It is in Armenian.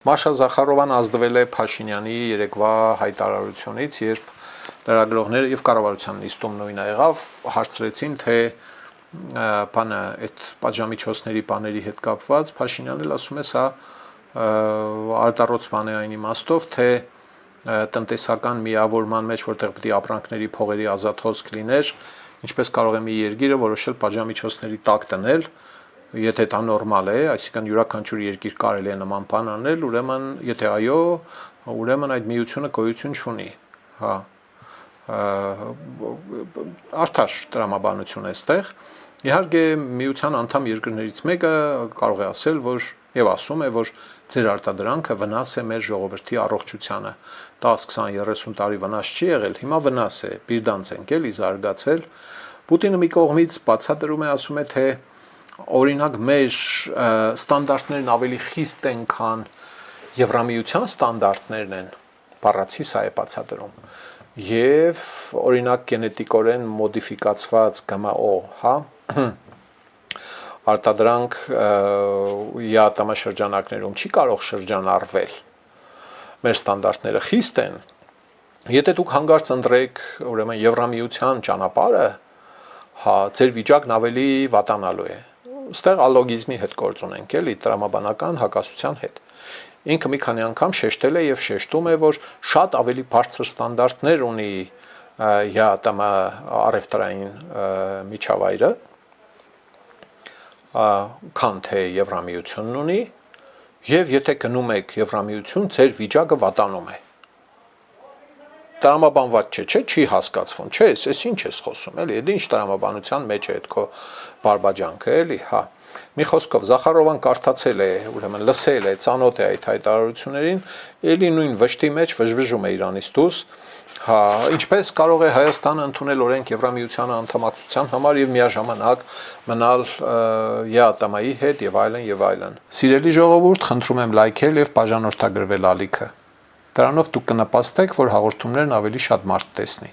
Մաշա Զախարովան ազդվել է Փաշինյանի երեկվա հայտարարությունից, երբ լրագրողները եւ կառավարության նիստում նույնը եղավ, հարցրեցին, թե բանը այդ պատժամիջոցների բաների հետ կապված Փաշինյանն էլ ասում է, սա արտառոց բան է այն իմաստով, թե տնտեսական միավորման մեջ, որտեղ պետք է ապրանքների փողերի ազատ հոսք լիներ, ինչպես կարող է մի երկիրը որոշել պատժամիջոցների տակ դնել. Եթե դա նորմալ է, այսինքն յուրաքանչյուր երկիր կարելի է նման բան անել, ուրեմն եթե այո, ուրեմն այդ միությունը գոյություն չունի, հա։ Արդար տրամաբանություն է այստեղ։ Իհարկե միության անդամ երկրներից մեկը կարող է ասել, որ եւ ասում է, որ ձեր արտադրանքը վնաս է մեր ժողովրդի առողջությանը։ 10-20-30 տարի վնաս չի եղել, հիմա վնաս է, բիրդանց ենք էլի զարգացել։ Պուտինը մի կողմից բացատրում է, ասում է, թե օրինակ մեր ստանդարտներն ավելի խիստ են, քան Եվրամիության ստանդարտներն են, բառացի սա է բացատրում, եւ օրինակ գենետիկորեն մոդիֆիկացված GMO, հա, արտադրանք յատամաշրջանակներում չի կարող շրջանառվել, մեր ստանդարտները խիստ են, եթե դուք հանգարց ընտրեք, ուրեմն Եվրամիության ճանապարհը, հա, ձեր վիճակն ավելի վատանալու է։ Ստեղ ալոգիզմի հետ գործ ունենք, էլի տրամաբանական հակասության հետ։ Ինքը մի քանի անգամ շեշտել է եւ շեշտում է, որ շատ ավելի բարձր ստանդարտներ ունի յատամա առևտրային միջավայրը, քան թե Եվրամիությունն ունի, եւ եթե գնում եք Եվրամիություն, ձեր վիճակը վատանում է։ Տրամաբանված չէ, չի հասկացվում, չէ, ես ինչ ես խոսում, էլի, դա ինչ տրամաբանության մեջ է այդ քո բարբաջանքը, էլի, հա։ Մի խոսքով Զախարովան կարդացել է, ուրեմն լսել է, ծանոթ է այդ հայտարարություններին, էլի նույն վշտի մեջ վժվժում է Իրանից դուրս, հա, ինչպես կարող է Հայաստանը ընդունել օրենք Եվրամիության անդամակցության համար եւ միաժամանակ մնալ յատամայի հետ եւ այլն եւ այլն։ Սիրելի ժողովուրդ, խնդրում եմ լայքել եւ բաժանորդագրվել ալիքը։ Դրանով դուք կնպաստեք, որ հաղորդումներն ավելի շատ մարդ տեսնի։